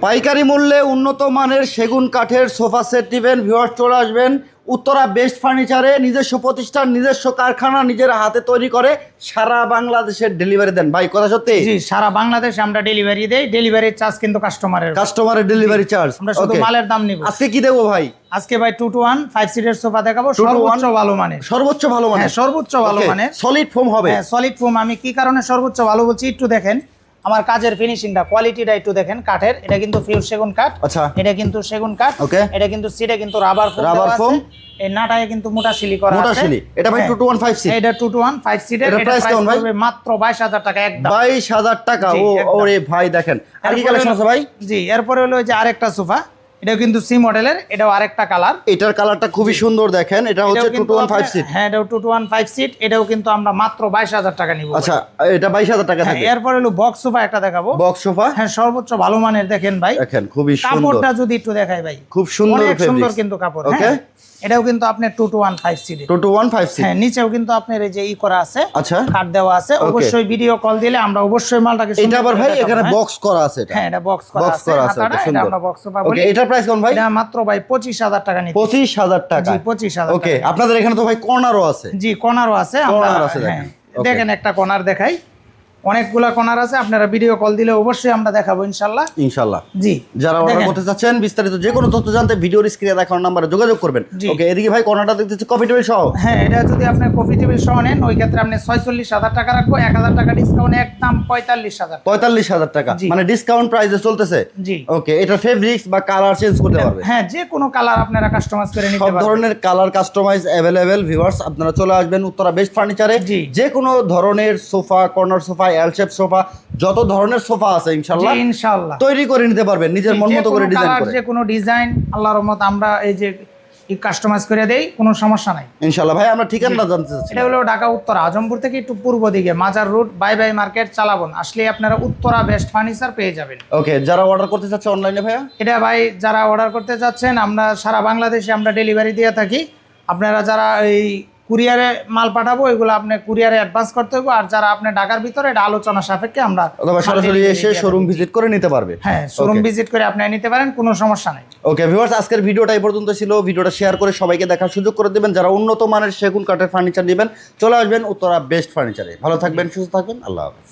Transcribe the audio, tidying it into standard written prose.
পাইকারি মূল্যে উন্নত মানের সেগুন কাঠের সোফা সেট নেবেন, ভিউয়ার্স চলে আসবেন উত্তরা বেস্ট ফার্নিচারে। নিজস্ব প্রতিষ্ঠান, নিজস্ব কারখানা, নিজের হাতে তৈরি করে সারা বাংলাদেশের ডেলিভারি দেন। ভাই কথা সত্যি? জি, সারা বাংলাদেশে আমরা ডেলিভারি দেই। ডেলিভারি চার্জ কিন্তু কাস্টমারের ডেলিভারি চার্জ। আমরা শুধু মালের দাম নিব। আজকে কি দেবো ভাই? আজকে ভাই 2 to 1 5 সিটের সোফা দেখাবো, সর্বোচ্চ ভালো মানের। সর্বোচ্চ ভালো মানের? হ্যাঁ, সর্বোচ্চ ভালো মানের। সলিড ফোম হবে? হ্যাঁ, সলিড ফোম। আমি কি কারণে সর্বোচ্চ ভালো বলছি একটু দেখেন। আমার কাজের ফিনিশিংটা, কোয়ালিটিটা একটু দেখেন কাঠের। এটা কিন্তু পিওর সেগুন কাঠ। আচ্ছা, এটা কিন্তু সেগুন কাঠ। ওকে। এটা কিন্তু সিটে কিন্তু রাবার ফোম। এই নাটায় কিন্তু মোটা শিলি করা আছে। মোটা শিলি। এটা ভাই 2 to 1 5 সিট। এটা 2 to 1 5 সিটের। এটা প্রাইস কেমন ভাই? মাত্র 22000 টাকা একদম। 22000 টাকা। ওরে ভাই দেখেন। আর কি কালেকশন আছে ভাই? জি, এরপরে হলো যে আরেকটা সোফা। এটাও কিন্তু সি মডেলের, এটাও আরেকটা কালার। এটার কালারটা খুবই সুন্দর দেখেন। এটা হচ্ছে 2 to 1 5 সিট। হ্যাঁ, এটাও 2 to 1 5 সিট। এটাও কিন্তু আমরা মাত্র 22000 টাকা নিব। আচ্ছা, এটা 22000 টাকা থাকে। এরপর হলো বক্স সোফা একটা দেখাবো। Box sofa? হ্যাঁ, সর্বোচ্চ ভালো মানের। দেখেন ভাই, দেখেন খুবই সুন্দর। কাপড়টা যদি একটু দেখাই ভাই, খুব সুন্দর, অনেক সুন্দর কিন্তু কাপড়। ওকে। এটাও কিন্তু আপনার 2 to 1 5 সিট। 2 to 1 5 seat. হ্যাঁ, নিচেও কিন্তু আপনার এই যে করা আছে। আচ্ছা, কাট দেওয়া আছে। অবশ্যই ভিডিও কল দিলে আমরা অবশ্যই মালটাকে এটা আবার ভাই এখানে বক্স করা আছে। এটা হ্যাঁ, এটা বক্স করা আছে। হাতাটা এটা আমরা বক্স সোফা বলি। ওকে, এটার প্রাইস কেমন ভাই? এটা মাত্র ভাই 25000 টাকা নিতে। 25000 টাকা? জি, 25000 ওকে। আপনাদের এখানে তো ভাই কর্নারও আছে? জি, কর্নারও আছে। কর্নার আছে হ্যাঁ, দেখেন একটা কর্নার দেখাই। অনেকগুলা কর্নার আছে। আপনারা ভিডিও কল দিলে অবশ্যই আমরা দেখাবো ইনশাআল্লাহ। ইনশাআল্লাহ। জি, যারা অর্ডার করতে চাচ্ছেন, বিস্তারিত যে কোনো তথ্য জানতে ভিডিওর স্ক্রিনে দেখানো নম্বরে যোগাযোগ করবেন। ওকে, এদিকে ভাই কর্নারটা দেখতেছি কফি টেবিল সহ। হ্যাঁ, এটা যদি আপনি কফি টেবিল সহ নেন, ওই ক্ষেত্রে আপনি 46000 টাকা রাখবো। 1000 টাকা ডিসকাউন্ট, একদম 45000। 45000 টাকা মানে ডিসকাউন্ট প্রাইসে চলতেছে? জি। ওকে, এটা ফেব্রিক্স বা কালার চেঞ্জ করতে পারবে? হ্যাঁ, যে কোনো কালার আপনারা কাস্টমাইজ করে নিতে সব পারবেন। ধরনের কালার কাস্টমাইজ अवेलेबल। ভিউয়ার্স আপনারা চলে আসবেন উত্তরা বেস্ট ফার্নিচারে। যে কোনো ধরনের সোফা, কর্নার সোফা, এল শেপ সোফা, যত ধরনের সোফা আছে ইনশাআল্লাহ তৈরি করে নিতে পারবেন নিজের মন মতো করে ডিজাইন করে। যে কোনো ডিজাইন আল্লাহর রহমত আমরা এই যে কাস্টমাইজ করে দেই, কোনো সমস্যা নাই ইনশাআল্লাহ। ভাই আমরা ঠিকানা জানতে চাচ্ছি। এটা হলো ঢাকা উত্তর আজমপুর থেকে একটু পূর্ব দিকে মাজার রোড, বাই বাই মার্কেট, চালাবন। আসলে আপনারা উত্তরা বেস্ট ফার্নিচার পেয়ে যাবেন। ওকে, যারা অর্ডার করতে চাচ্ছে অনলাইনে ভাইয়া? এটা ভাই যারা অর্ডার করতে চাচ্ছেন, আমরা সারা বাংলাদেশে আমরা ডেলিভারি দিয়ে থাকি। আপনারা যারা এই কুরিয়ারে মাল পাঠাবো, এগুলো আপনি কুরিয়ারে অ্যাডভান্স করতে হবে। আর যারা আপনি ঢাকার ভিতরে, এটা আলোচনা সাপেক্ষে আমরা অথবা সরাসরি এসে শোরুম ভিজিট করে নিতে পারবে। হ্যাঁ, শোরুম ভিজিট করে আপনি নিতে পারেন, কোনো সমস্যা নাই। ওকে ভিউয়ার্স, আজকের ভিডিওটা এই পর্যন্ত ছিল। ভিডিওটা শেয়ার করে সবাইকে দেখার সুযোগ করে দেবেন। যারা উন্নত মানের সেগুন কাঠের ফার্নিচার নেবেন, চলে আসবেন উত্তরা বেস্ট ফার্নিচারে। ভালো থাকবেন, সুস্থ থাকবেন। আল্লাহ হাফেজ।